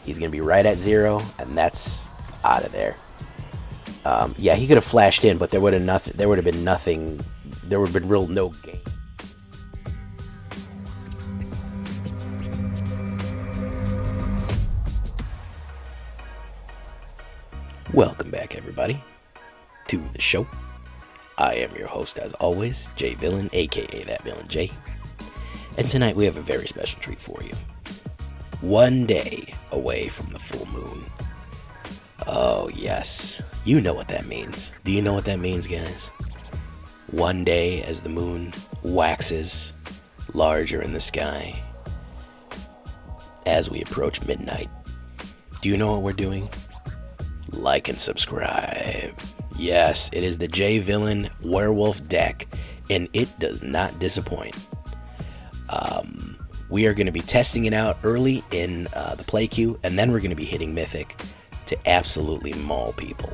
He's going to be right at 0, and that's out of there. Yeah, he could have flashed in, but there would have been nothing. There would have been real no game. Welcome back, everybody, to the show. I am your host, as always, Jay Villain, aka That Villain J. And tonight we have a very special treat for you. One day away from the full moon. Oh, yes. You know what that means. Do you know what that means, guys? One day as the moon waxes larger in the sky as we approach midnight. Do you know what we're doing? Like and subscribe. Yes, it is the J Villain Werewolf deck, and it does not disappoint. We are going to be testing it out early in the play queue, and then we're going to be hitting Mythic to absolutely maul people.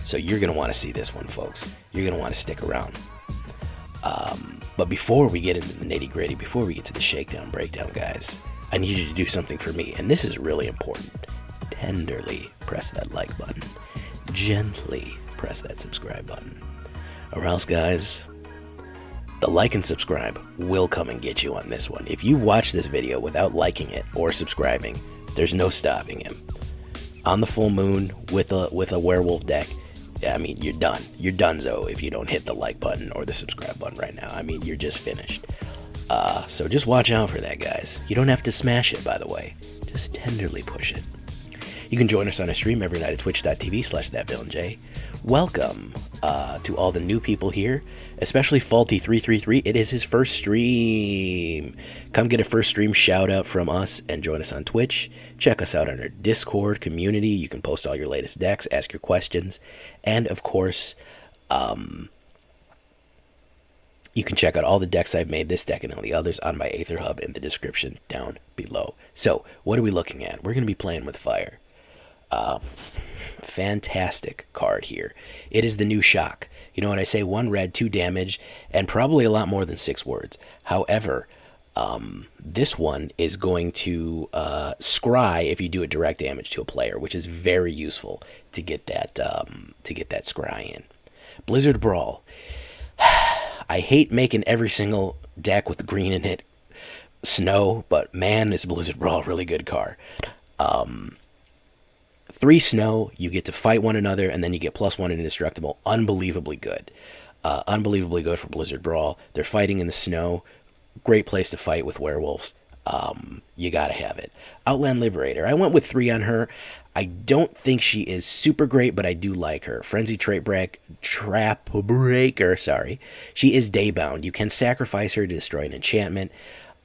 So you're going to want to see this one, folks. You're going to want to stick around. But before we get into the nitty-gritty, before we get to the shakedown, breakdown, guys, I need you to do something for me, and this is really important. Tenderly press that like button. Gently press that subscribe button. Or else, guys, the like and subscribe will come and get you on this one. If you watch this video without liking it or subscribing, there's no stopping him. On the full moon with a werewolf deck, I mean, you're done. You're donezo if you don't hit the like button or the subscribe button right now. I mean, you're just finished. So just watch out for that, guys. You don't have to smash it, by the way. Just tenderly push it. You can join us on a stream every night at twitch.tv/thatvillainj. Welcome to all the new people here, especially Faulty333. It is his first stream. Come get a first stream shout out from us and join us on Twitch. Check us out on our Discord community. You can post all your latest decks, ask your questions, and of course, you can check out all the decks I've made, this deck and all the others, on my AetherHub in the description down below. So, what are we looking at? We're going to be playing with fire. Fantastic card here. It is the new Shock. You know what I say? 1 red, 2 damage, and probably a lot more than 6 words. However, this one is going to scry if you do a direct damage to a player, which is very useful to get that scry in. Blizzard Brawl. I hate making every single deck with green in it snow, but man, is Blizzard Brawl a really good card. 3 snow, you get to fight one another, and then you get +1 indestructible. Unbelievably good. Unbelievably good for Blizzard Brawl. They're fighting in the snow. Great place to fight with werewolves. You gotta have it. Outland Liberator. I went with 3 on her. I don't think she is super great, but I do like her. Frenzy Trap Breaker, sorry. She is daybound. You can sacrifice her to destroy an enchantment.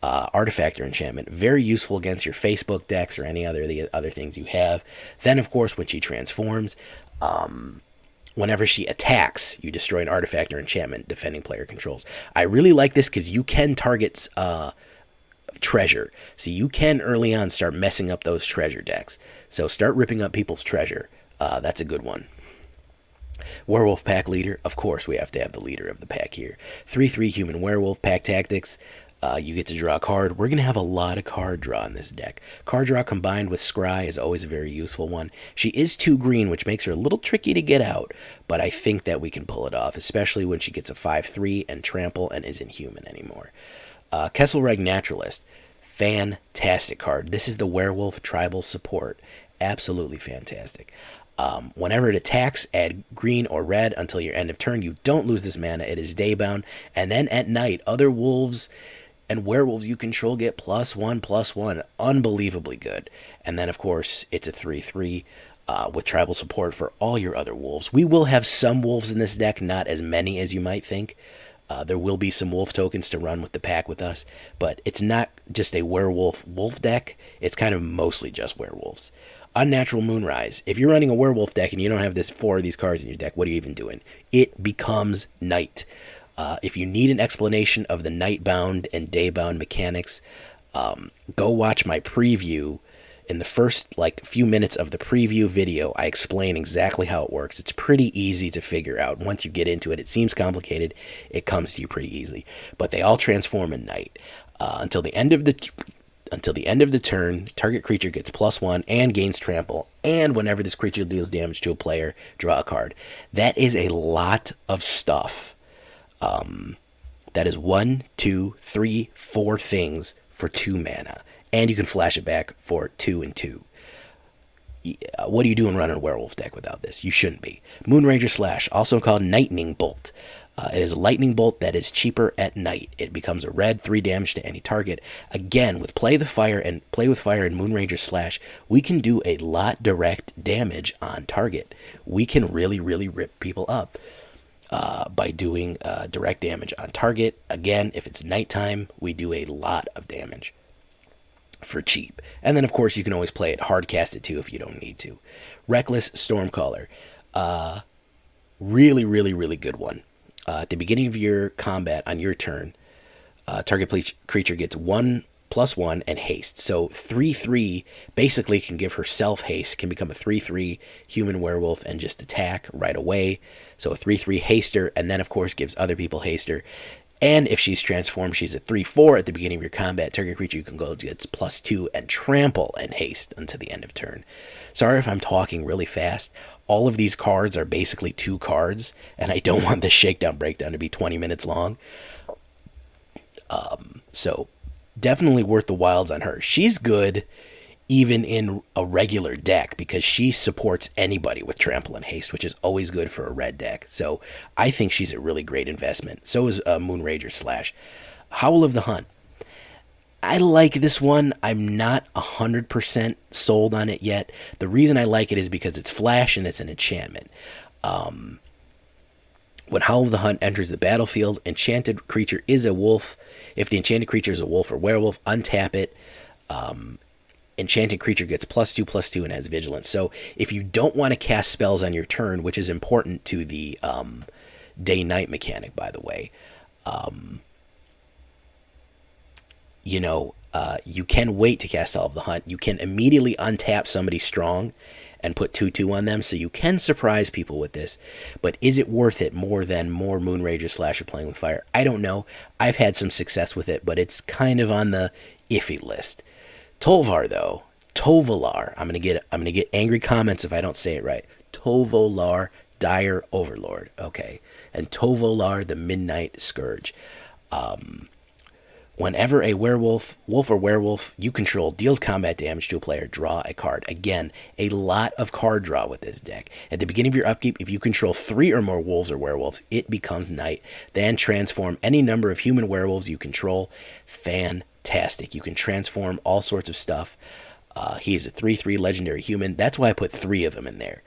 Artifact or enchantment. Very useful against your Facebook decks or any other things you have. Then, of course, when she transforms, whenever she attacks, you destroy an artifact or enchantment defending player controls. I really like this because you can target treasure. So you can early on start messing up those treasure decks. So start ripping up people's treasure. That's a good one. Werewolf pack leader. Of course, we have to have the leader of the pack here. 3/3 human werewolf pack tactics. You get to draw a card. We're going to have a lot of card draw in this deck. Card draw combined with scry is always a very useful one. She is 2 green, which makes her a little tricky to get out, but I think that we can pull it off, especially when she gets a 5/3 and trample and isn't human anymore. Kessig Naturalist. Fantastic card. This is the werewolf tribal support. Absolutely fantastic. Whenever it attacks, add green or red until your end of turn. You don't lose this mana. It is daybound. And then at night, other wolves and werewolves you control get +1/+1. Unbelievably good. And then, of course, it's a 3/3 with tribal support for all your other wolves. We will have some wolves in this deck, not as many as you might think. There will be some wolf tokens to run with the pack with us, but it's not just a werewolf deck. It's kind of mostly just werewolves. Unnatural Moonrise. If you're running a werewolf deck and you don't have 4 of these cards in your deck, what are you even doing? It becomes night. If you need an explanation of the nightbound and daybound mechanics, go watch my preview. In the first few minutes of the preview video, I explain exactly how it works. It's pretty easy to figure out. Once you get into it, it seems complicated. It comes to you pretty easily. But they all transform in night. Until the end of the Until the end of the turn, target creature gets +1 and gains trample. And whenever this creature deals damage to a player, draw a card. That is a lot of stuff. That is 1, 2, 3, 4 things for 2 mana. And you can flash it back for 2 and 2. What are you doing running a werewolf deck without this? You shouldn't be. Moonrager Slash, also called Lightning Bolt. It is a lightning bolt that is cheaper at night. It becomes a red 3 damage to any target. Again, with Play with Fire and Moonrager Slash, we can do a lot direct damage on target. We can really, really rip people up by doing direct damage on target. Again, if it's nighttime, we do a lot of damage for cheap. And then, of course, you can always play it hard cast it too if you don't need to. Reckless Stormcaller. Really, really, really good one. At the beginning of your combat on your turn, target creature gets 1/1 and haste. So 3/3 basically can give herself haste, can become a 3/3 human werewolf and just attack right away. So a 3/3 haster, and then of course gives other people haster. And if she's transformed, she's a 3/4 at the beginning of your combat. Target creature you can go gets +2 and trample and haste until the end of turn. Sorry if I'm talking really fast. All of these cards are basically 2 cards, and I don't want this shakedown breakdown to be 20 minutes long. So definitely worth the wilds on her. She's good even in a regular deck because she supports anybody with trample and haste, which is always good for a red deck. So I think she's a really great investment. So is Moonrager Slash. Howl of the Hunt. I like this one. I'm not 100% sold on it yet. The reason I like it is because it's flash and it's an enchantment. When Howl of the Hunt enters the battlefield, enchanted creature is a wolf. If the enchanted creature is a wolf or werewolf, untap it. Enchanted creature gets +2/+2 and has vigilance. So if you don't want to cast spells on your turn, which is important to the day-night mechanic, by the way, you can wait to cast Howl of the Hunt. You can immediately untap somebody strong and put 2/2 on them, so you can surprise people with this. But is it worth it more than more Moonrager Slash or Playing with Fire? I don't know. I've had some success with it, but it's kind of on the iffy list. Tovolar, though. Tovolar. I'm gonna get angry comments if I don't say it right. Tovolar, Dire Overlord. Okay. And Tovolar, the Midnight Scourge. Whenever a wolf or werewolf you control deals combat damage to a player, draw a card. Again, a lot of card draw with this deck. At the beginning of your upkeep, if you control 3 or more wolves or werewolves, it becomes night. Then transform any number of human werewolves you control. Fantastic. You can transform all sorts of stuff. He is a 3/3 legendary human. That's why I put 3 of them in there.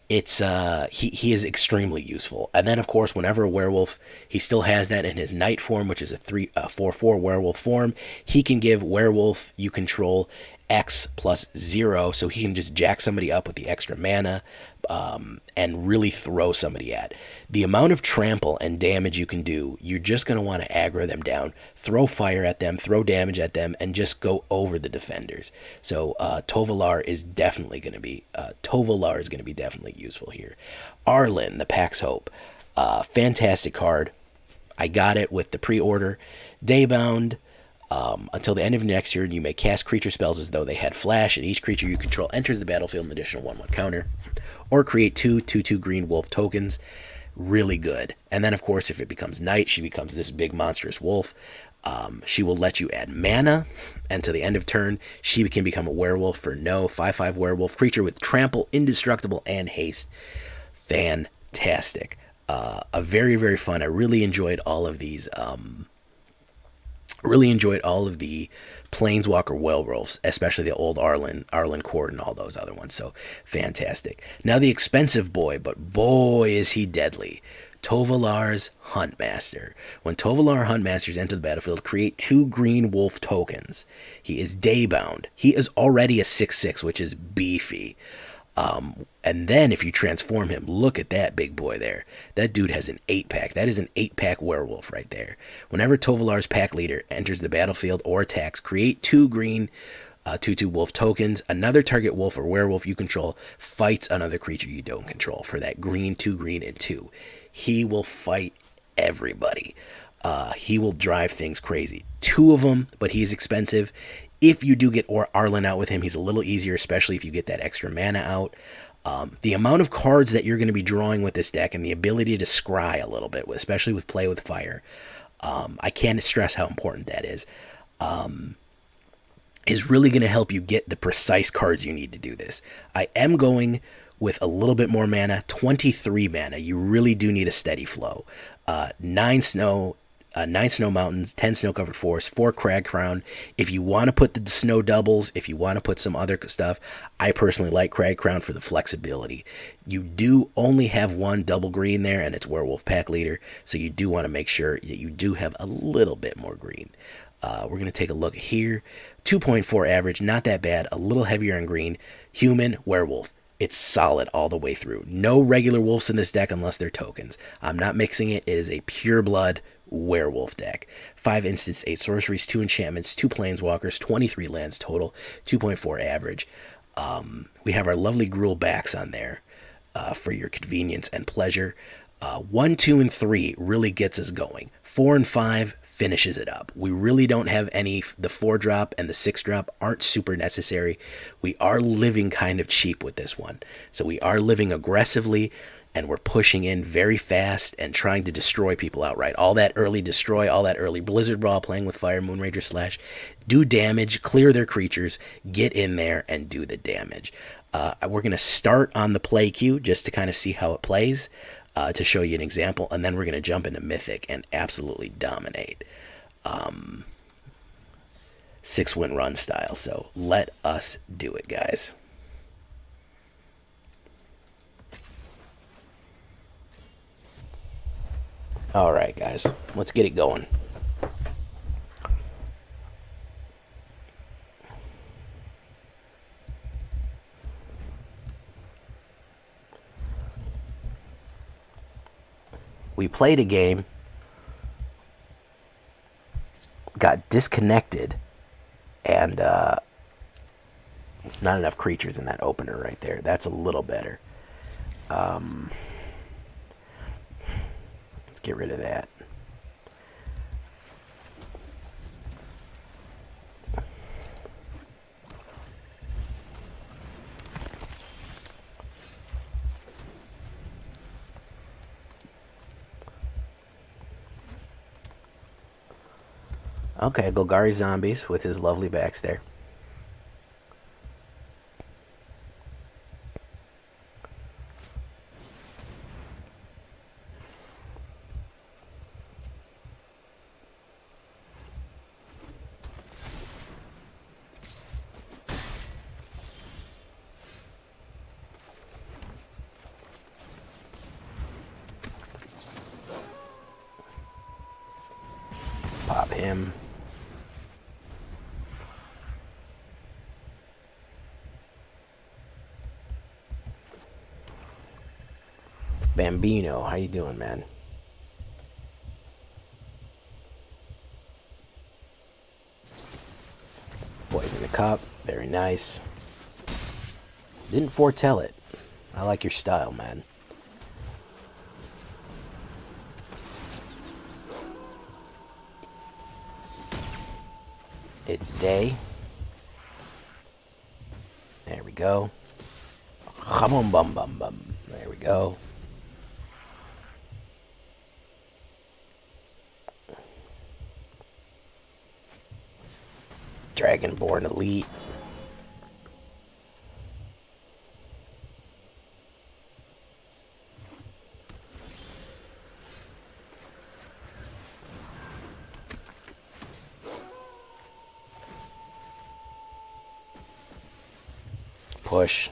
It's he is extremely useful. And then of course, whenever a werewolf, he still has that in his night form, which is a 4/4 werewolf form. He can give werewolf you control X +0, so he can just jack somebody up with the extra mana and really throw somebody at. The amount of trample and damage you can do, you're just going to want to aggro them down, throw fire at them, throw damage at them, and just go over the defenders. So Tovolar is definitely going to be definitely useful here. Arlinn, the Pack's Hope, fantastic card. I got it with the pre-order. Daybound. Until the end of next year, you may cast creature spells as though they had flash, and each creature you control enters the battlefield an additional 1/1 counter. Or create 2/2 green wolf tokens. Really good. And then, of course, if it becomes night, she becomes this big monstrous wolf. She will let you add mana, and to the end of turn, she can become a werewolf for no 5/5 werewolf creature with trample, indestructible, and haste. Fantastic. A very, very fun. I really enjoyed all of these. Really enjoyed all of the Planeswalker werewolves, especially the old Arlinn Court, and all those other ones. So fantastic. Now the expensive boy, but boy is he deadly. Tovolar's Huntmaster. When Tovolar Huntmasters enter the battlefield, create 2 green wolf tokens. He is daybound. He is already a 6/6, which is beefy. And then if you transform him, look at that big boy there. That dude has an 8-pack. That is an 8-pack werewolf right there. Whenever Tovolar's pack leader enters the battlefield or attacks, create 2 green 2/2 wolf tokens. Another target wolf or werewolf you control fights another creature you don't control for that green, 2 green, and 2. He will fight everybody. He will drive things crazy. Two of them, but he's expensive. If you do get Arlinn out with him, he's a little easier, especially if you get that extra mana out. The amount of cards that you're going to be drawing with this deck and the ability to scry a little bit, especially with Play with Fire, I can't stress how important that is really going to help you get the precise cards you need to do this. I am going with a little bit more mana, 23 mana. You really do need a steady flow. 9 snow mountains, 10 snow-covered forests, 4 Cragcrown. If you want to put the snow doubles, if you want to put some other stuff, I personally like Cragcrown for the flexibility. You do only have one double green there, and it's Werewolf Pack Leader, so you do want to make sure that you do have a little bit more green. We're going to take a look here. 2.4 average, not that bad. A little heavier on green. Human, Werewolf. It's solid all the way through. No regular wolves in this deck unless they're tokens. I'm not mixing it. It is a pure blood werewolf deck. 5 instants, 8 sorceries, 2 enchantments, 2 planeswalkers, 23 lands total, 2.4 average. We have our lovely Gruul backs on there for your convenience and pleasure. 1, 2, and 3 really gets us going. 4 and 5 finishes it up. We really don't have any. The 4-drop and the 6-drop aren't super necessary. We are living kind of cheap with this one. So we are living aggressively, and we're pushing in very fast and trying to destroy people outright. All that early destroy, all that early Blizzard Brawl, playing with Fire, Moonrager Slash, do damage, clear their creatures, get in there and do the damage. We're going to start on the play queue just to kind of see how it plays. To show you an example, and then we're going to jump into Mythic and absolutely dominate 6-win run style. So let us do it, guys. All right, guys, let's get it going. We played a game, got disconnected, and not enough creatures in that opener right there. That's a little better. Let's get rid of that. Okay, Golgari Zombies with his lovely backs there. Let's pop him. Bambino, how you doing, man? Poison the cup, very nice. Didn't foretell it. I like your style, man. It's day. There we go. Bum bum bum bum. There we go. Dragonborn Elite. Push.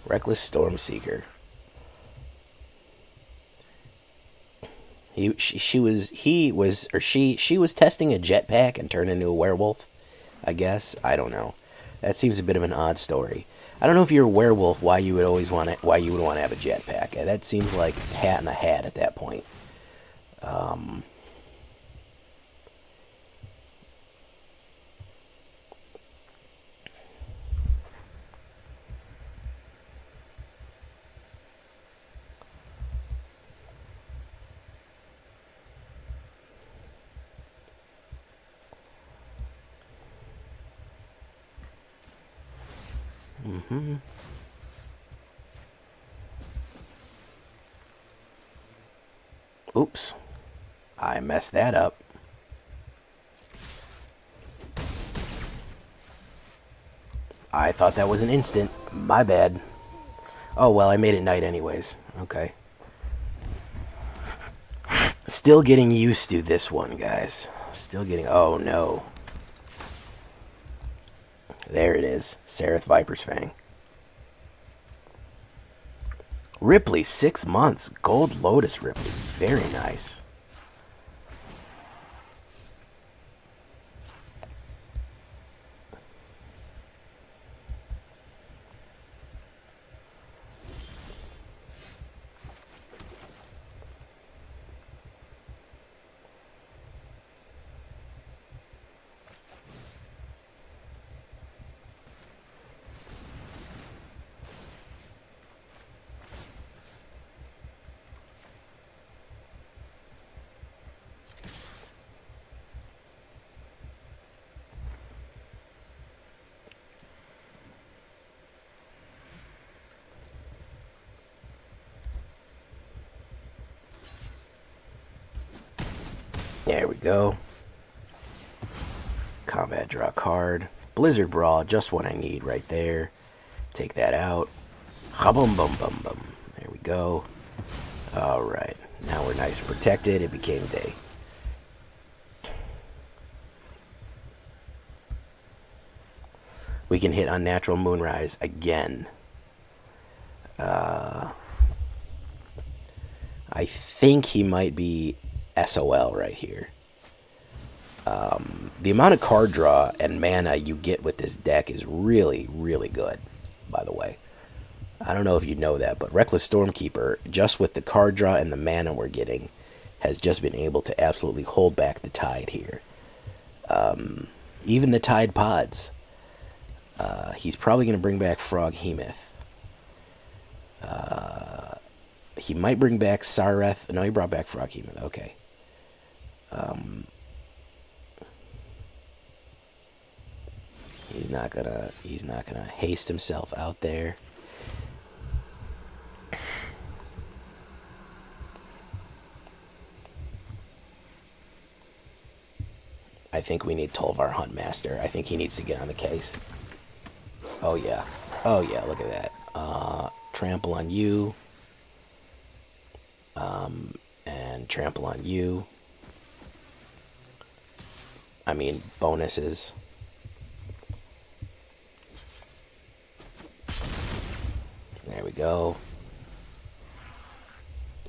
Reckless Stormseeker. She was testing a jetpack and turned into a werewolf, I guess. I don't know. That seems a bit of an odd story. I don't know if you're a werewolf, why you would want to have a jetpack. That seems like hat in a hat at that point. Oops. I messed that up. I thought that was an instant. My bad. Oh, well, I made it night anyways. Okay. Still getting used to this one, guys. Still getting... Oh, no. There it is. Seraph Viper's Fang. Ripley, 6 months. Gold Lotus Ripley. Very nice. There we go. Combat draw card. Blizzard Brawl, just what I need right there. Take that out. Ha-bum bum bum bum. There we go. Alright. Now we're nice and protected. It became day. We can hit Unnatural Moonrise again. I think he might be SOL right here. The amount of card draw and mana you get with this deck is really, really good, by the way. I don't know if you know that, but Reckless Stormkeeper, just with the card draw and the mana we're getting, has just been able to absolutely hold back the tide here. Even the Tide Pods. He's probably going to bring back Froghemoth. He might bring back Sareth. No, he brought back Froghemoth. Okay. He's not gonna haste himself out there. I think we need Tovolar Huntmaster. I think he needs to get on the case. Oh yeah. Oh yeah, look at that. Trample on you. And trample on you. I mean, bonuses. There we go.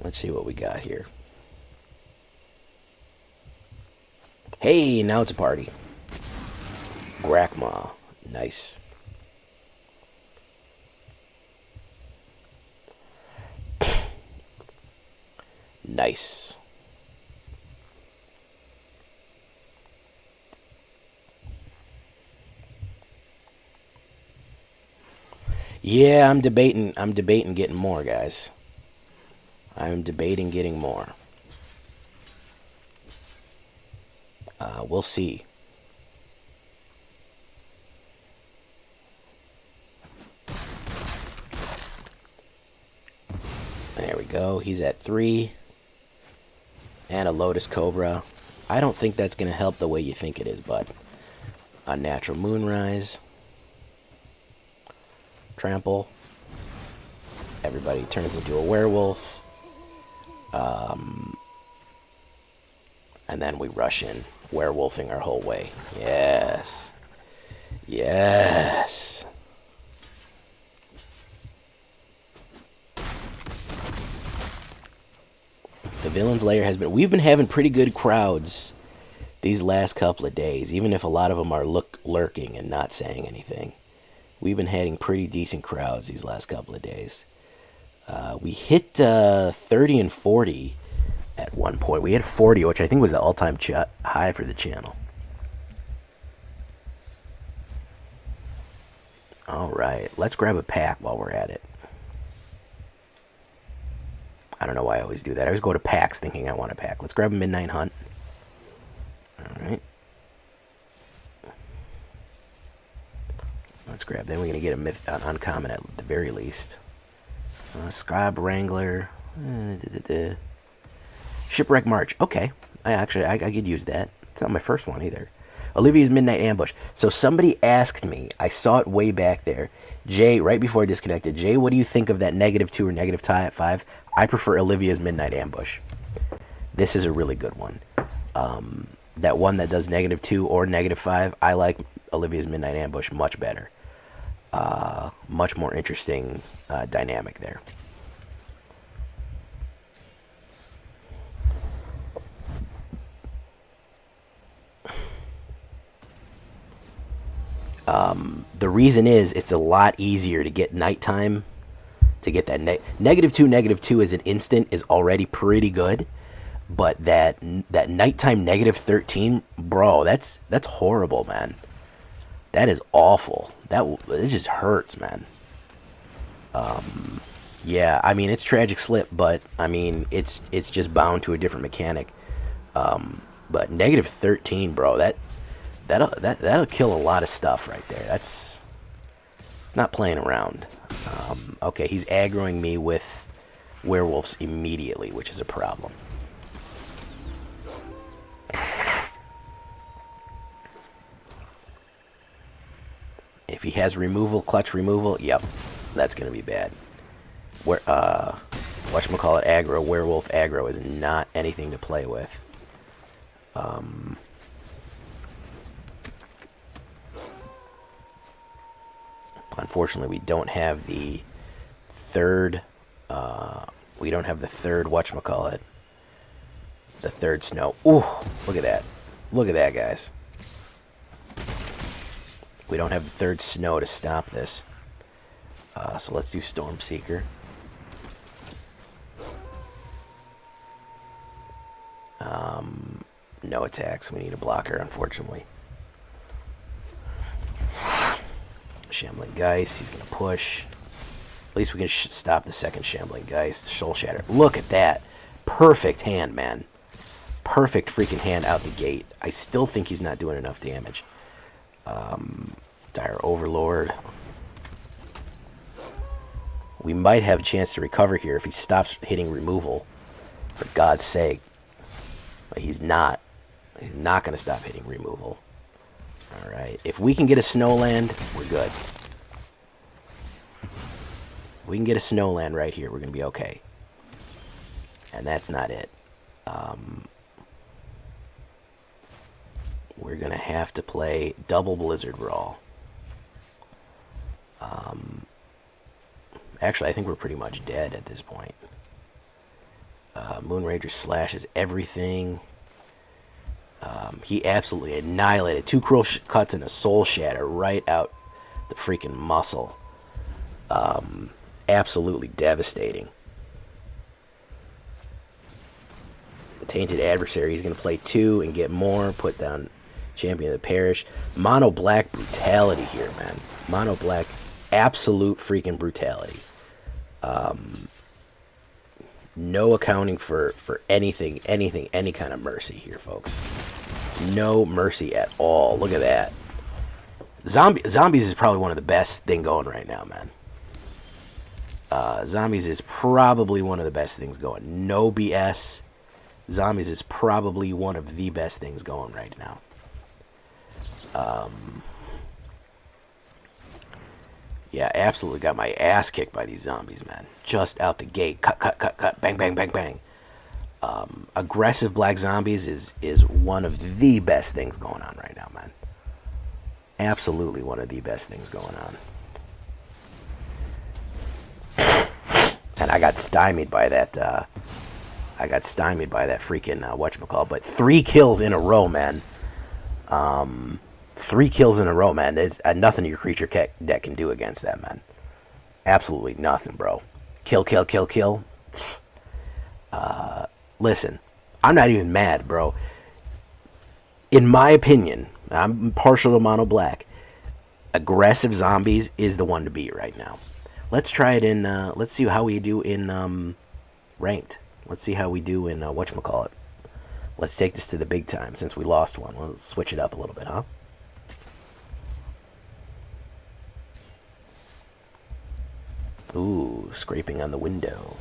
Let's see what we got here. Hey, now it's a party. Grakma. Nice. Nice. Yeah, I'm debating getting more, guys. I'm debating getting more. We'll see. There we go. He's at 3. And a Lotus Cobra. I don't think that's going to help the way you think it is, but Unnatural Moonrise. Trample. Everybody turns into a werewolf. And then we rush in, werewolfing our whole way. Yes. Yes. The Villain's Lair has been... We've been having pretty good crowds these last couple of days, even if a lot of them are lurking and not saying anything. We've been having pretty decent crowds these last couple of days. We hit 30 and 40 at one point. We hit 40, which I think was the all-time high for the channel. All right, let's grab a pack while we're at it. I don't know why I always do that. I always go to packs thinking I want a pack. Let's grab a Midnight Hunt. All right. Let's grab. Then we're gonna get a myth uncommon at the very least. Scribe Wrangler, Shipwreck March. Okay, I could use that. It's not my first one either. Olivia's Midnight Ambush. So somebody asked me, I saw it way back there, Jay, right before I disconnected. Jay, what do you think of that -2 or -5? I prefer Olivia's Midnight Ambush. This is a really good one. That one that does -2 or -5, I like Olivia's Midnight Ambush much better. Much more interesting dynamic there. The reason is it's a lot easier to get nighttime, to get that -2 as an instant is already pretty good, but that nighttime -13, bro, that's horrible, man. That is awful. It just hurts, man. Yeah, I mean, it's Tragic Slip, but I mean, it's just bound to a different mechanic. But -13, bro, that'll kill a lot of stuff right there. It's not playing around. Okay, he's aggroing me with werewolves immediately, which is a problem. If he has removal, clutch removal, yep, that's gonna be bad. Whatchamacallit aggro, werewolf aggro is not anything to play with. Unfortunately, we don't have the third. We don't have the third whatchamacallit. The third snow. Ooh, look at that! Look at that, guys. We don't have the third snow to stop this. So let's do Stormseeker. No attacks. We need a blocker, unfortunately. Shambling Geist. He's going to push. At least we can stop the second Shambling Geist. Soul Shatter. Look at that. Perfect hand, man. Perfect freaking hand out the gate. I still think he's not doing enough damage. Dire Overlord. We might have a chance to recover here if he stops hitting removal. For God's sake. But he's not. He's not going to stop hitting removal. Alright. If we can get a Snowland, we're good. If we can get a Snowland right here, we're going to be okay. And that's not it. We're going to have to play double Blizzard Brawl. Actually, I think we're pretty much dead at this point. Moonrager slashes everything. He absolutely annihilated 2 Cruel Cuts and a Soul Shatter right out the freaking muscle. Absolutely devastating. Tainted Adversary, he's going to play 2 and get more, put down Champion of the Parish. Mono Black brutality here, man. Mono Black, absolute freaking brutality. No accounting for anything, any kind of mercy here, folks. No mercy at all. Look at that. Zombies is probably one of the best thing going right now, man. Zombies is probably one of the best things going. No BS. Zombies is probably one of the best things going right now. Yeah, absolutely got my ass kicked by these zombies, man. Just out the gate. Cut. Bang, bang, bang, bang. Aggressive black zombies is one of the best things going on right now, man. Absolutely one of the best things going on. And I got stymied by that, freaking, whatchamacallit. But 3 kills in a row, man. 3 kills in a row, man. There's nothing your creature deck can do against that, man. Absolutely nothing, bro. Kill. Listen, I'm not even mad, bro. In my opinion, I'm partial to mono black. Aggressive zombies is the one to beat right now. Let's try it in, let's see how we do in ranked. Let's see how we do in whatchamacallit. Let's take this to the big time since we lost one. We'll switch it up a little bit, huh? Ooh, scraping on the window.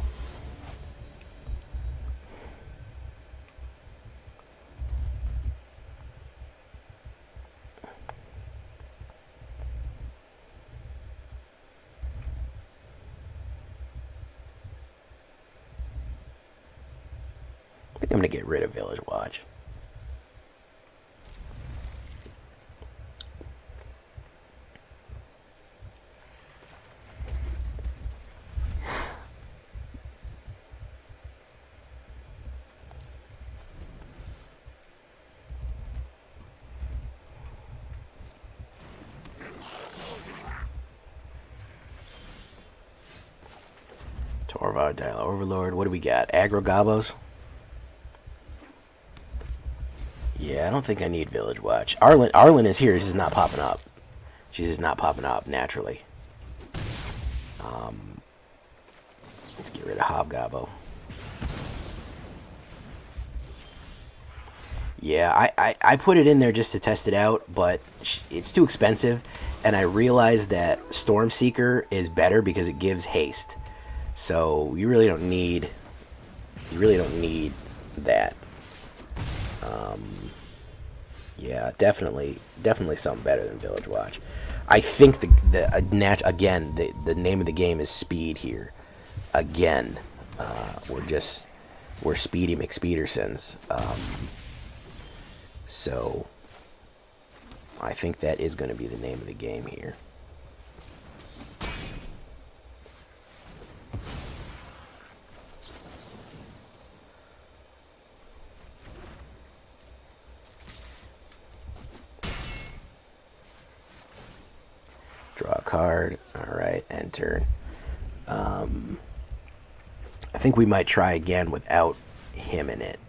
I think I'm going to get rid of Village Watch. Tovolar, Overlord. What do we got? Aggro Gobos? Yeah, I don't think I need Village Watch. Arlinn is here. She's just not popping up. She's just not popping up naturally. Let's get rid of Hobgobbo. Yeah, I put it in there just to test it out, but it's too expensive, and I realized that Stormseeker is better because it gives haste. So you really don't need that. Yeah, definitely something better than Village Watch. I think the name of the game is speed here. Again, we're Speedy McSpeedersons. So I think that is going to be the name of the game here. Draw a card. Alright, end turn. I think we might try again without him in it.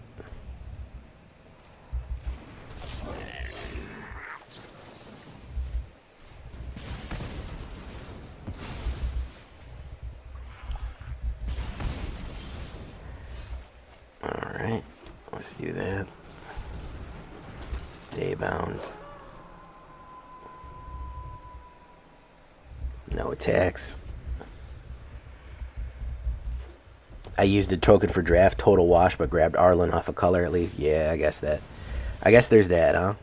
Alright, let's do that. Daybound. No attacks. I used a token for draft, total wash, but grabbed Arlinn off a color at least. Yeah, I guess there's that, huh?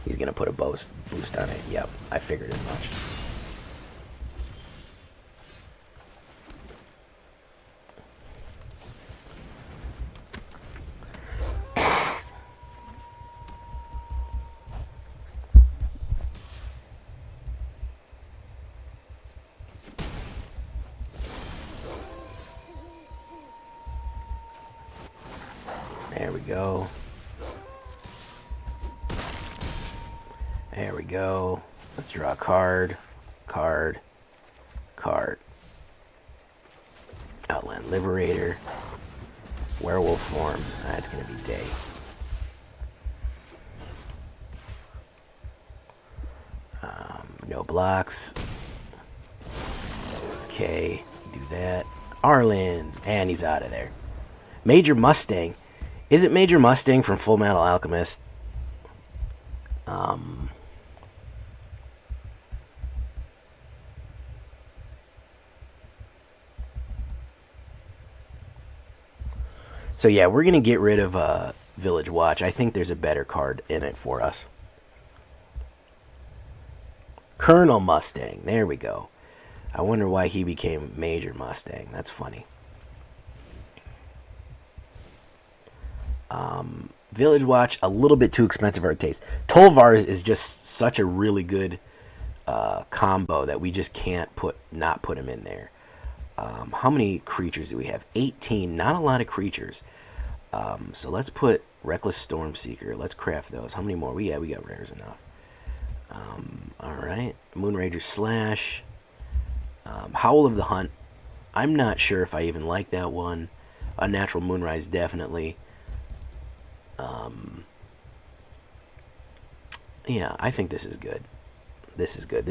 He's gonna put a boost on it. Yep, I figured as much. There we go. There we go. Let's draw a card. Card. Outland Liberator. Werewolf form. That's going to be day. No blocks. Okay, do that. Arlinn. And he's out of there. Major Mustang. Is it Major Mustang from Full Metal Alchemist? So yeah, we're going to get rid of Village Watch. I think there's a better card in it for us. Colonel Mustang. There we go. I wonder why he became Major Mustang. That's funny. Village Watch, a little bit too expensive for our taste. Tovolar is just such a really good combo that we just can't not put him in there. How many creatures do we have? 18. Not a lot of creatures. So let's put Reckless Stormseeker. Let's craft those. How many more? Yeah, we got rares enough. Alright. Moonrager Slash. Howl of the Hunt. I'm not sure if I even like that one. Unnatural Moonrise, definitely. Yeah, I think this is good. This is good.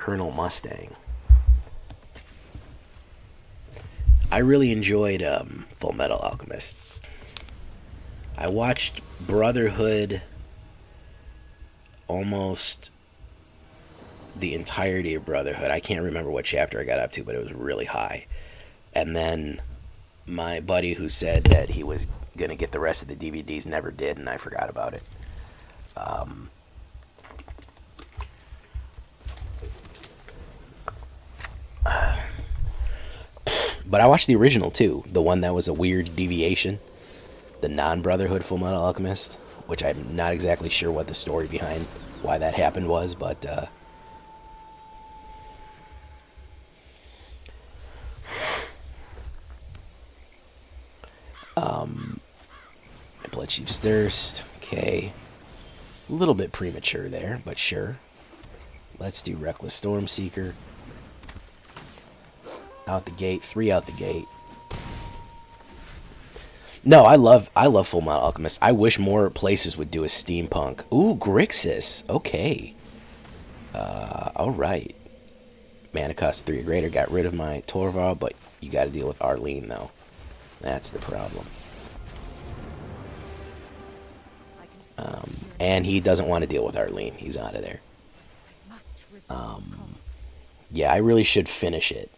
Colonel Mustang. I really enjoyed Full Metal Alchemist. I watched Brotherhood almost the entirety of Brotherhood. I can't remember what chapter I got up to, but it was really high. And then my buddy who said that he was going to get the rest of the DVDs never did, and I forgot about it. But I watched the original too, the one that was a weird deviation, the non-Brotherhood Full Metal Alchemist, which I'm not exactly sure what the story behind why that happened was, but Blood Chief's Thirst, okay, a little bit premature there, but sure. Let's do Reckless Stormseeker. Out the gate, 3 out the gate. No, I love Full Metal Alchemist. I wish more places would do a steampunk. Ooh, Grixis. Okay. Alright. Mana cost 3 or greater. Got rid of my Tovolar, but you gotta deal with Arlinn, though. That's the problem. And he doesn't want to deal with Arlinn. He's out of there. Yeah, I really should finish it.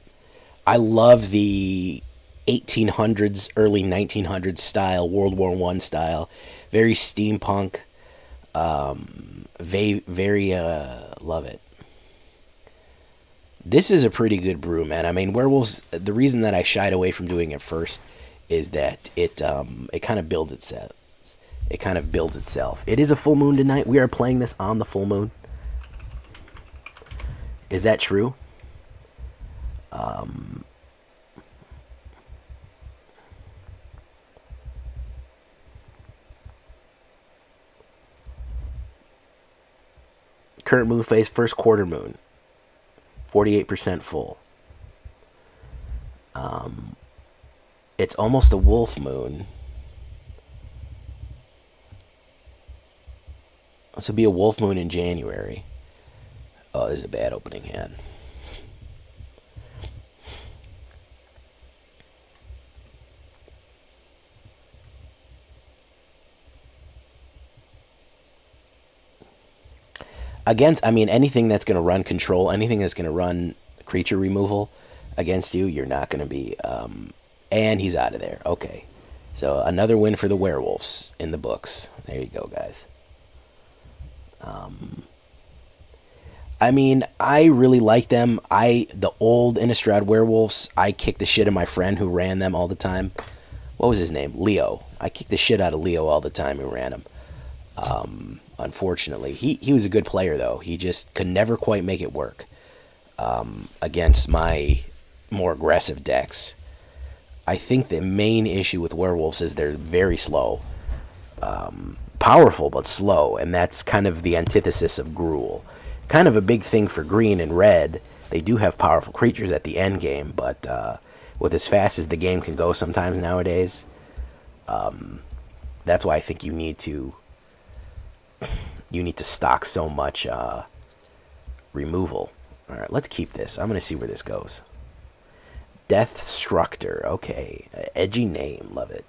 I love the 1800s, early 1900s style, World War I style. Very steampunk. Very love it. This is a pretty good brew, man. I mean, Werewolves, the reason that I shied away from doing it first is that it kind of builds itself. It kind of builds itself. It is a full moon tonight. We are playing this on the full moon. Is that true? Current moon phase, first quarter moon. 48% full. It's almost a wolf moon. This will be a wolf moon in January. Oh, this is a bad opening hand. Against, I mean, anything that's going to run control, anything that's going to run creature removal against you, you're not going to be... and he's out of there. Okay. So another win for the Werewolves in the books. There you go, guys. I mean, I really like them. The old Innistrad Werewolves, I kicked the shit out of my friend who ran them all the time. What was his name? Leo. I kicked the shit out of Leo all the time who ran them. Unfortunately. He was a good player, though. He just could never quite make it work against my more aggressive decks. I think the main issue with Werewolves is they're very slow. Powerful, but slow, and that's kind of the antithesis of Gruul. Kind of a big thing for green and red. They do have powerful creatures at the end game, but with as fast as the game can go sometimes nowadays, that's why I think you need to stock so much removal. All right, let's keep this. I'm going to see where this goes. Deathstructor. Okay, edgy name. Love it.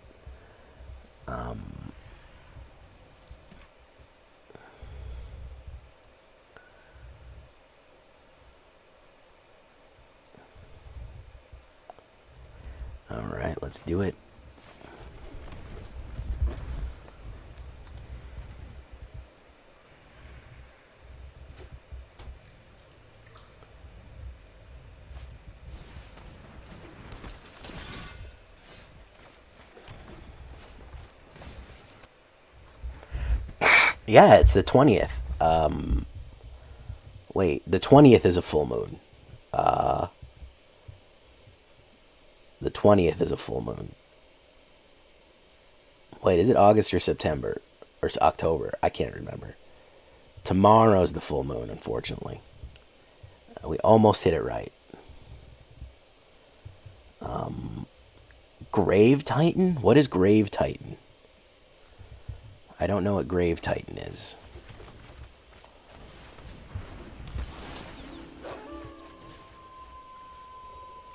All right, let's do it. Yeah, it's the 20th. Wait, the 20th is a full moon. The 20th is a full moon. Wait, is it August or September? Or it's October? I can't remember. Tomorrow's the full moon, unfortunately. We almost hit it right. Grave Titan? What is Grave Titan? I don't know what Grave Titan is.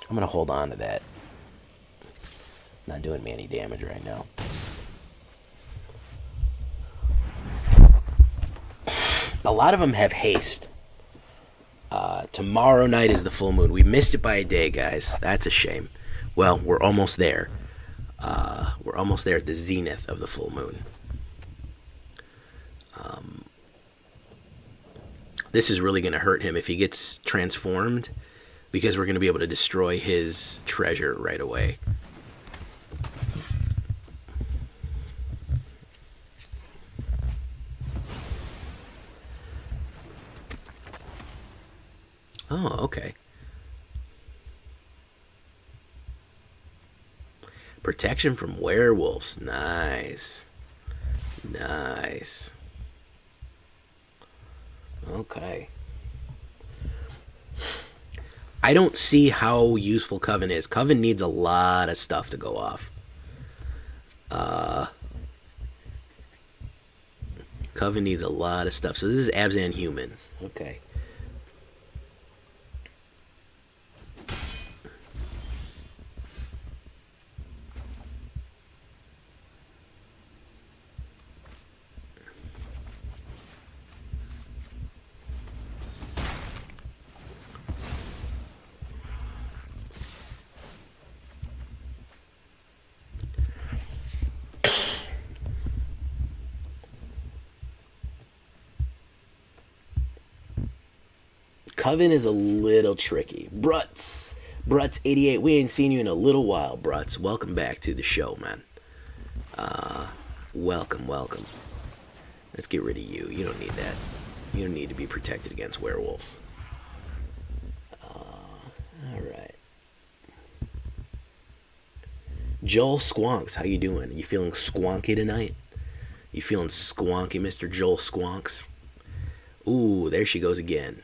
I'm going to hold on to that. Not doing me any damage right now. A lot of them have haste. Tomorrow night is the full moon. We missed it by a day, guys. That's a shame. Well, we're almost there. We're almost there at the zenith of the full moon. This is really going to hurt him if he gets transformed, because we're going to be able to destroy his treasure right away. Oh, okay. Protection from werewolves. Nice. Nice. Okay. I don't see how useful Coven is. Coven needs a lot of stuff to go off. Coven needs a lot of stuff. So this is Abzan humans. Okay. Coven is a little tricky. Bruts88, we ain't seen you in a little while, Bruts. Welcome back to the show, man. Welcome. Let's get rid of you. You don't need that. You don't need to be protected against werewolves. Alright. Joel Squonks, how you doing? You feeling squonky tonight? You feeling squonky, Mr. Joel Squonks? Ooh, there she goes again.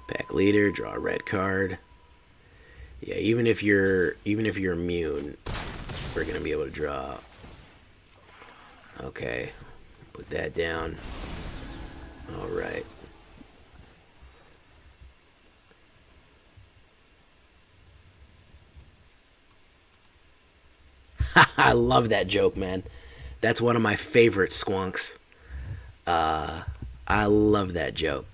Pack leader, draw a red card. Yeah, even if you're immune, we're gonna be able to draw. Okay, put that down. All right. I love that joke, man. That's one of my favorite squonks. I love that joke.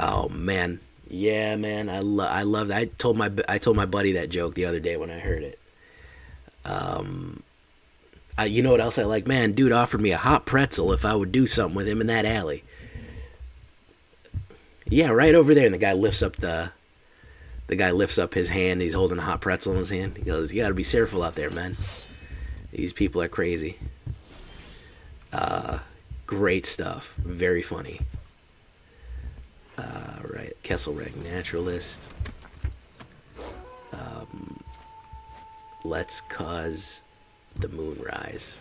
Oh man, yeah, man, I love that. I told my buddy that joke the other day when I heard it. You know what else I like, man? Dude offered me a hot pretzel if I would do something with him in that alley. Yeah, right over there, and the guy lifts up his hand. He's holding a hot pretzel in his hand. He goes, "You got to be careful out there, man. These people are crazy." Great stuff. Very funny. Right, Kessig Naturalist. Let's cause the Moonrise.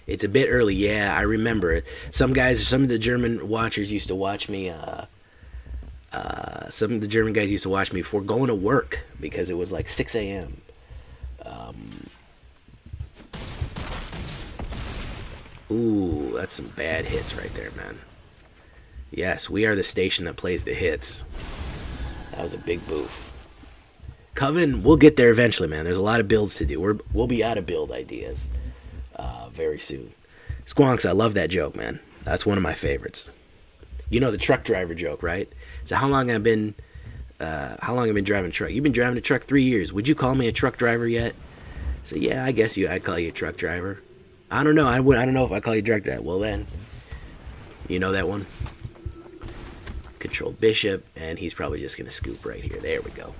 It's a bit early, yeah, I remember. Some of the German watchers used to watch me, some of the German guys used to watch me before going to work because it was like 6 a.m. Ooh, that's some bad hits right there, man. Yes, we are the station that plays the hits. That was a big boof. Coven, we'll get there eventually, man. There's a lot of builds to do. We'll be out of build ideas very soon. Squonks, I love that joke, man. That's one of my favorites. You know the truck driver joke, right? So how long I've been driving a truck? You've been driving a truck 3 years. Would you call me a truck driver yet? So yeah, I guess I'd call you a truck driver. I don't know. I don't know if I call you a truck driver. Well then, you know that one. Control bishop, and he's probably just gonna scoop right here. There we go.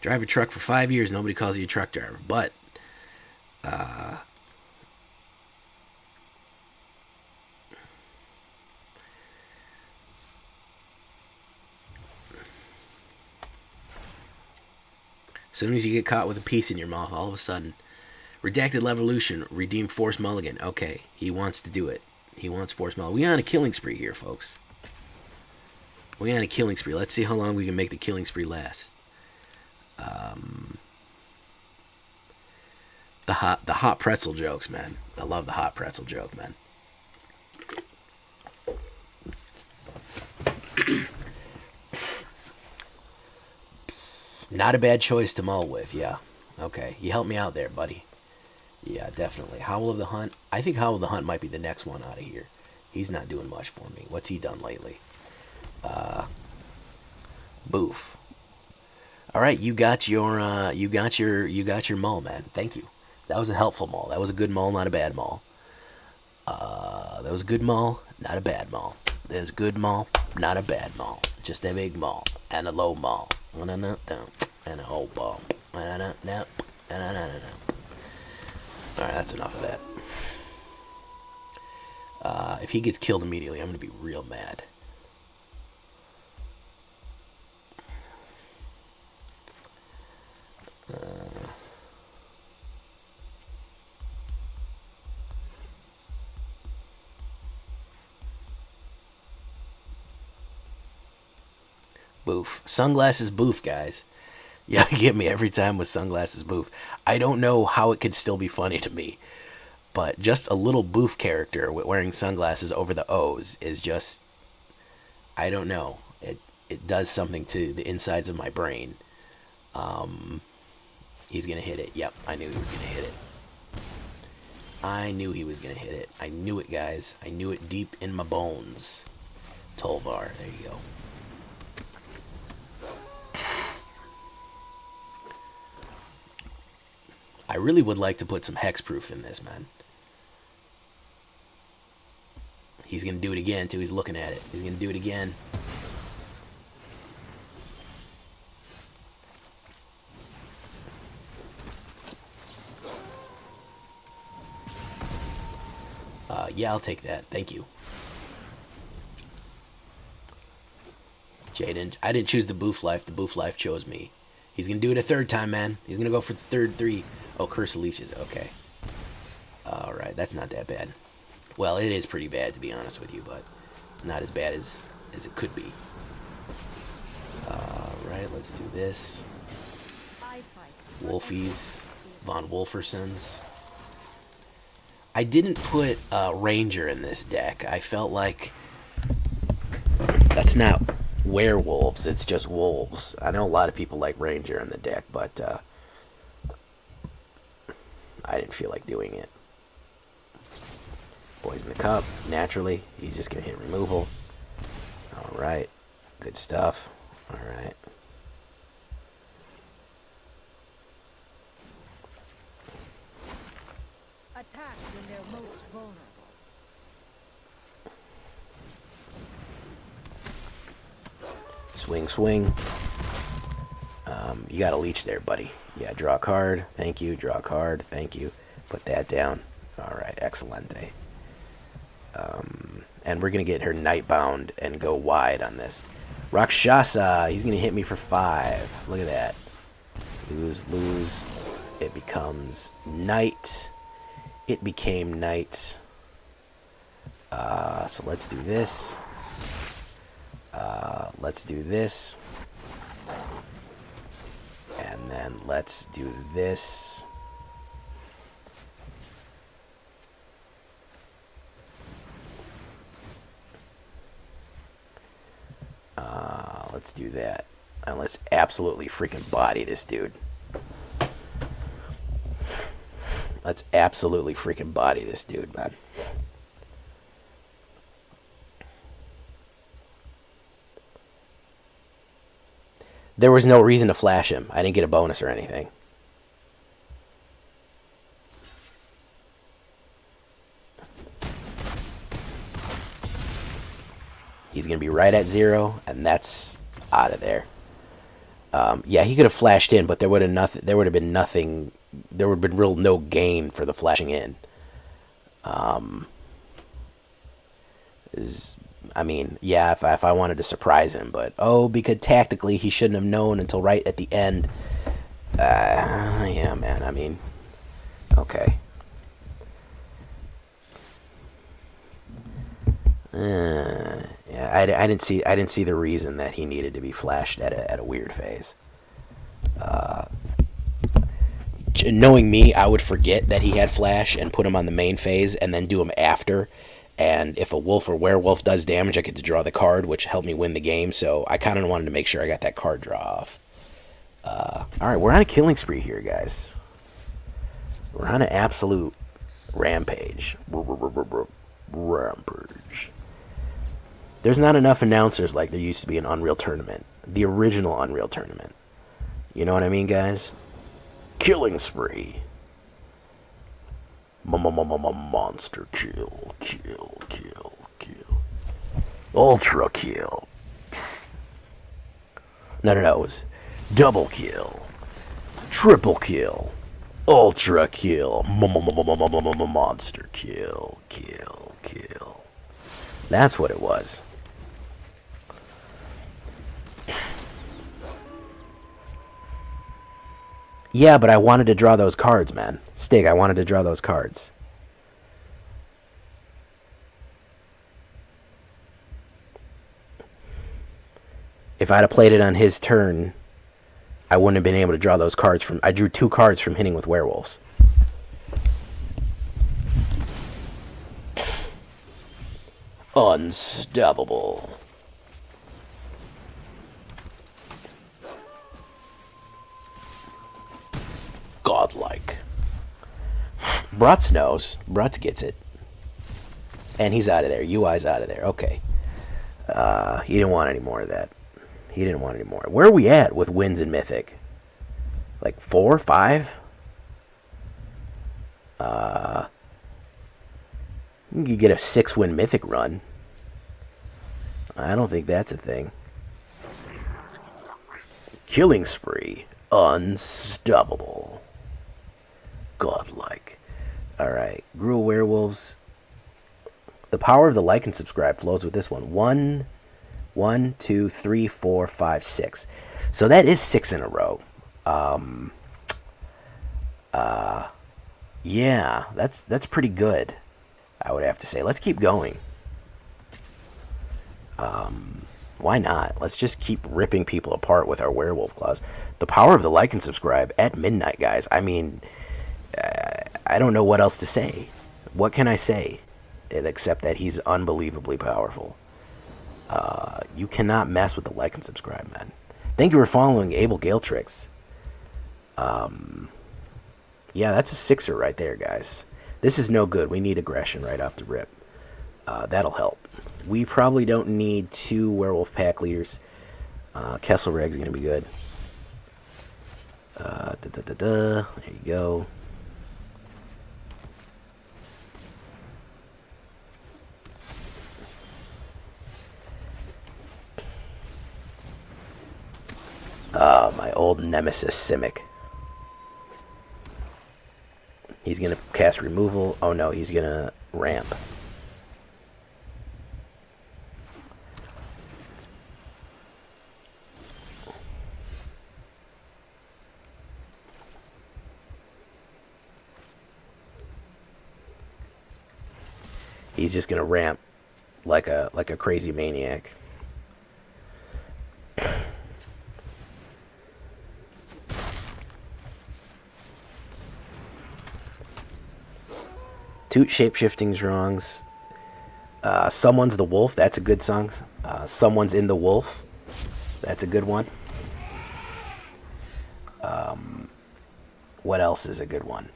Drive a truck for 5 years, nobody calls you a truck driver. But, as soon as you get caught with a piece in your mouth, all of a sudden, Redacted Evolution, redeem Force Mulligan. Okay, he wants to do it. He wants Force Mulligan. We on a killing spree here, folks. We on a killing spree. Let's see how long we can make the killing spree last. The hot pretzel jokes, man. I love the hot pretzel joke, man. Not a bad choice to mull with, yeah. Okay, you helped me out there, buddy. Yeah, definitely. Howl of the Hunt. I think Howl of the Hunt might be the next one out of here. He's not doing much for me. What's he done lately? Boof. All right, you got your mull, man. Thank you. That was a helpful mull. That was a good mull, not a bad mull. That was a good mull, not a bad mull. There's a good mull, not a bad mull. Just a big mull and a low mull. And a whole ball. Alright, that's enough of that. If he gets killed immediately, I'm going to be real mad. Boof. Sunglasses boof, guys. Yeah, get me every time with sunglasses boof. I don't know how it could still be funny to me, but just a little boof character wearing sunglasses over the O's is just, I don't know. It does something to the insides of my brain. He's going to hit it. Yep, I knew he was going to hit it. I knew he was going to hit it. I knew it, guys. I knew it deep in my bones. Tovolar, there you go. I really would like to put some hexproof in this, man. He's going to do it again, too. He's looking at it. He's going to do it again. Yeah, I'll take that. Thank you. Jaden, I didn't choose the boof life. The boof life chose me. He's going to do it a third time, man. He's going to go for the third 3. Oh, Curse of Leeches. Okay. Alright, that's not that bad. Well, it is pretty bad, to be honest with you, but it's not as bad as it could be. Alright, let's do this. Wolfies. Von Wolfersons. I didn't put Ranger in this deck. I felt like that's not werewolves, it's just wolves. I know a lot of people like Ranger in the deck, but I didn't feel like doing it. Poison the Cup, naturally. He's just going to hit removal. Alright. Good stuff. Alright. Attack when they're most vulnerable. Swing, swing. You got a leech there, buddy. Yeah, draw a card. Thank you. Draw a card. Thank you. Put that down. Alright, excelente. And we're going to get her Nightbound and go wide on this. Rakshasa. He's going to hit me for 5. Look at that. Lose, lose. It becomes night. It became night. So let's do this. Let's do this. And then let's do this. Let's do that. And let's absolutely freaking body this dude. Let's absolutely freaking body this dude, man. There was no reason to flash him. I didn't get a bonus or anything. He's going to be right at 0, and that's out of there. Yeah, he could have flashed in, but there would have nothing. There would have been nothing. There would have been real no gain for the flashing in. I mean, yeah, if I wanted to surprise him, but because tactically he shouldn't have known until right at the end. Yeah, man. I mean, okay. Yeah, I didn't see the reason that he needed to be flashed at a weird phase. Knowing me, I would forget that he had flash and put him on the main phase and then do him after. And if a wolf or werewolf does damage, I get to draw the card, which helped me win the game. So I kind of wanted to make sure I got that card draw off. All right, we're on a killing spree here, guys. We're on an absolute rampage. Rampage. There's not enough announcers like there used to be in Unreal Tournament. The original Unreal Tournament. You know what I mean, guys? Killing spree. Monster kill. Kill. Ultra kill. No, it was double kill. Triple kill. Ultra kill. Monster kill. Kill. That's what it was. Yeah, but I wanted to draw those cards, man. Stig, I wanted to draw those cards. If I'd have played it on his turn, I wouldn't have been able to draw those cards from... I drew 2 cards from hitting with werewolves. Unstoppable. Godlike. Brutz knows. Brutz gets it. And he's out of there. UI's out of there. Okay. He didn't want any more of that. He didn't want any more. Where are we at with wins in Mythic? Like 4, 5? You get a 6-win Mythic run. I don't think that's a thing. Killing spree. Unstoppable. Godlike. Alright. Gruul Werewolves. The power of the like and subscribe flows with this one. 1, 2, 3, 4, 5, 6. So that is 6 in a row. Yeah, that's pretty good, I would have to say. Let's keep going. Why not? Let's just keep ripping people apart with our werewolf claws. The power of the like and subscribe at midnight, guys. I mean, I don't know what else to say. What can I say except that he's unbelievably powerful? You cannot mess with the like and subscribe, man. Thank you for following Abel Galetrix. Yeah, that's a 6er right there, guys. This is no good. We need aggression right off the rip. That'll help. We probably don't need 2 werewolf pack leaders. Kesselreg's going to be good. There you go. My old nemesis, Simic. He's going to cast removal. Oh no, he's going to ramp. He's just going to ramp like a crazy maniac. Toot Shapeshifting's wrongs. Someone's the Wolf. That's a good song. Someone's in the Wolf. That's a good one. What else is a good one?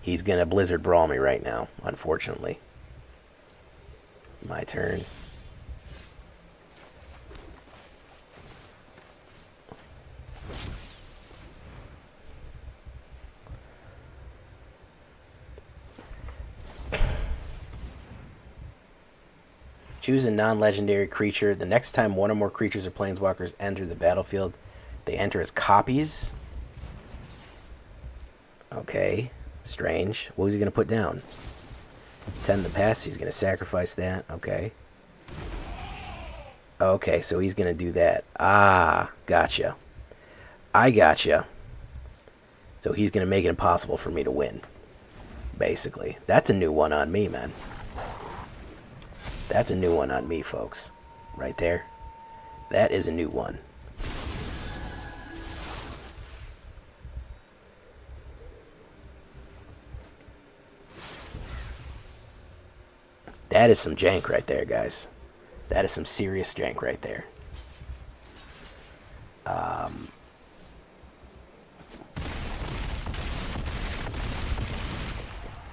He's gonna Blizzard Brawl me right now, unfortunately. My turn. Choose a non-legendary creature. The next time one or more creatures or planeswalkers enter the battlefield, they enter as copies. Okay, strange. What was he going to put down? 10 the pest. He's going to sacrifice that. Okay. Okay, so he's going to do that. Ah, gotcha. I gotcha. So he's going to make it impossible for me to win. Basically. That's a new one on me, man. That's a new one on me, folks. Right there. That is a new one. That is some jank right there, guys. That is some serious jank right there.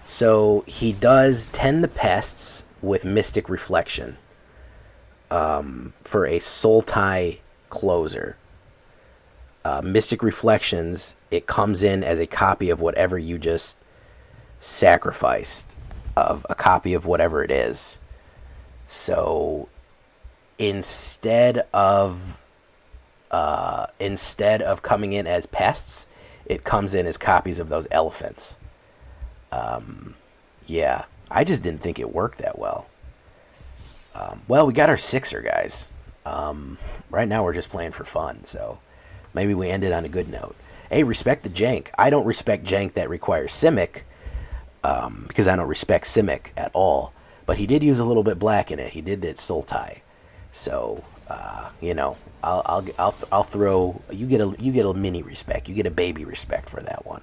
So he does tend the pests with Mystic Reflection for a soul tie closer. Mystic Reflections, it comes in as a copy of whatever you just sacrificed, of a copy of whatever it is. So instead of coming in as pests, it comes in as copies of those elephants. Yeah, I just didn't think it worked that well. Well, we got our sixer, guys. Right now we're just playing for fun, so maybe we ended on a good note. Hey, respect the jank. I don't respect jank that requires Simic, because I don't respect Simic at all. But he did use a little bit black in it. He did that soul tie, so you know, I'll throw. You get a mini respect. You get a baby respect for that one.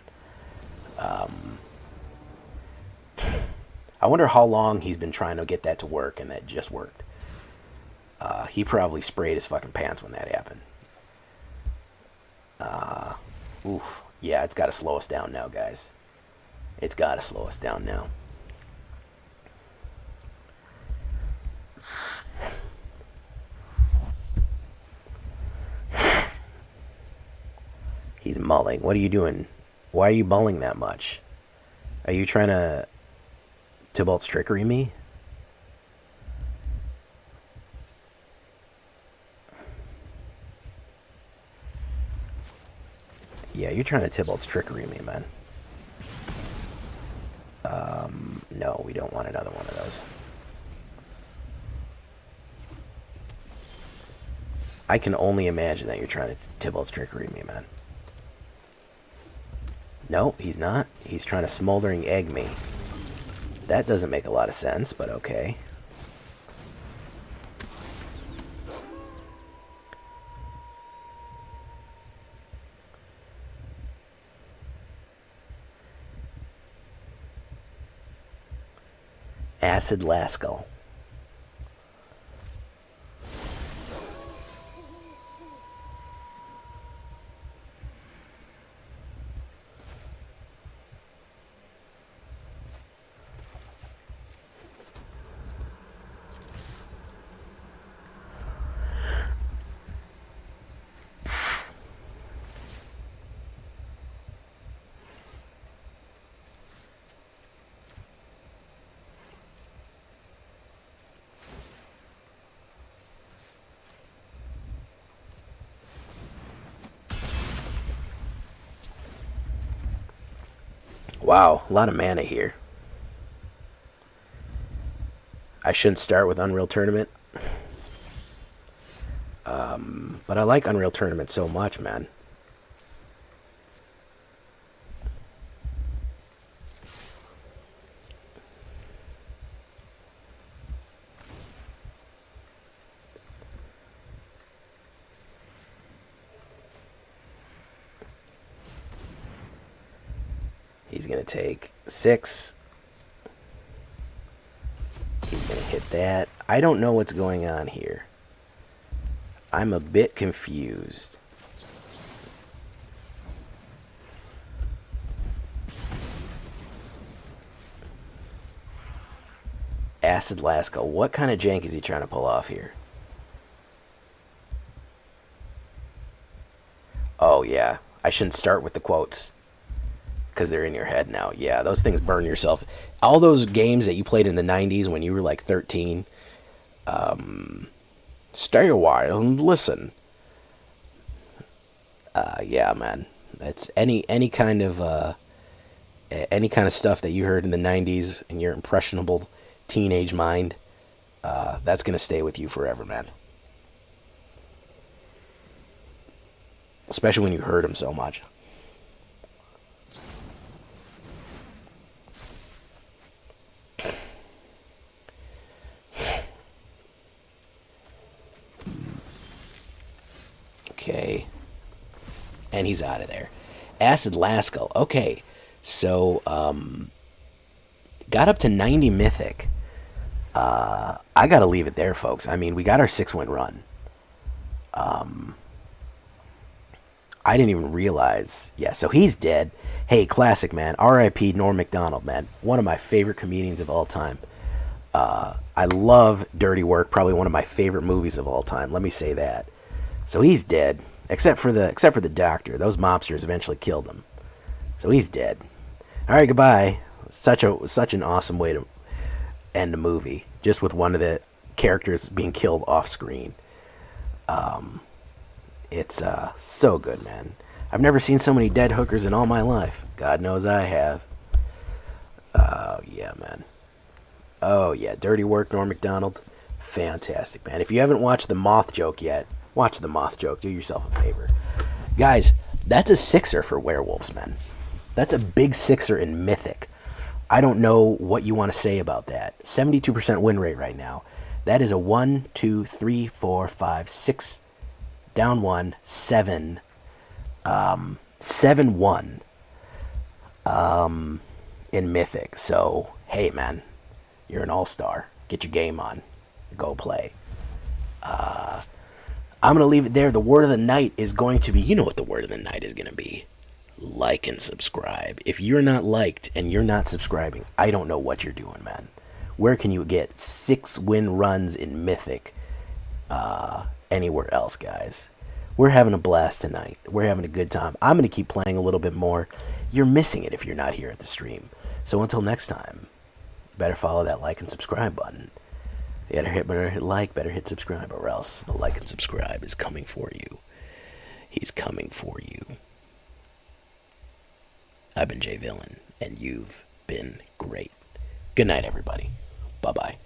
I wonder how long he's been trying to get that to work, and that just worked. He probably sprayed his fucking pants when that happened. Oof. Yeah, it's got to slow us down now, guys. It's got to slow us down now. He's mulling. What are you doing? Why are you mulling that much? Are you trying to Tybalt's trickery me? Yeah, you're trying to Tybalt's trickery me, man. No, we don't want another one of those. I can only imagine that you're trying to Tybalt's trickery me, man. No, he's not. He's trying to smoldering egg me. That doesn't make a lot of sense, but okay. Acid Laskel. Wow, a lot of mana here. I shouldn't start with Unreal Tournament. But I like Unreal Tournament so much, man. He's going to take 6. He's going to hit that. I don't know what's going on here. I'm a bit confused. Acid Laskel. What kind of jank is he trying to pull off here? Oh, yeah. I shouldn't start with the quotes, because they're in your head now. Yeah, those things burn yourself. All those games that you played in the 90s when you were like 13, Stay a while and listen. Yeah, man. It's any kind of stuff that you heard in the '90s in your impressionable teenage mind. That's gonna stay with you forever, man. Especially when you heard him so much. Okay. And he's out of there. Acid Laskel. Okay. So, got up to 90 Mythic. I gotta leave it there, folks. I mean, we got our 6-win run. I didn't even realize. Yeah, so he's dead. Hey, classic, man. R.I.P. Norm Macdonald, man. One of my favorite comedians of all time. I love Dirty Work. Probably one of my favorite movies of all time. Let me say that. So he's dead. Except for the doctor. Those mobsters eventually killed him. So he's dead. All right, goodbye. Such an awesome way to end the movie, just with one of the characters being killed off screen. It's so good, man. I've never seen so many dead hookers in all my life. God knows I have. Oh yeah, man. Oh yeah, Dirty Work, Norm Macdonald. Fantastic, man. If you haven't watched The Moth Joke yet, watch The Moth Joke. Do yourself a favor. Guys, that's a 6er for Werewolves, man. That's a big 6er in Mythic. I don't know what you want to say about that. 72% win rate right now. That is a 1, 2, 3, 4, 5, 6, down 1, 7, 7-1 in Mythic. So, hey, man, you're an all-star. Get your game on. Go play. I'm going to leave it there. The word of the night is going to be, you know what the word of the night is going to be. Like and subscribe. If you're not liked and you're not subscribing, I don't know what you're doing, man. Where can you get 6-win runs in Mythic anywhere else, guys? We're having a blast tonight. We're having a good time. I'm going to keep playing a little bit more. You're missing it if you're not here at the stream. So until next time, better follow that like and subscribe button. Better hit like, better hit subscribe, or else the like and subscribe is coming for you. He's coming for you. I've been Jay Villain, and you've been great. Good night, everybody. Bye-bye.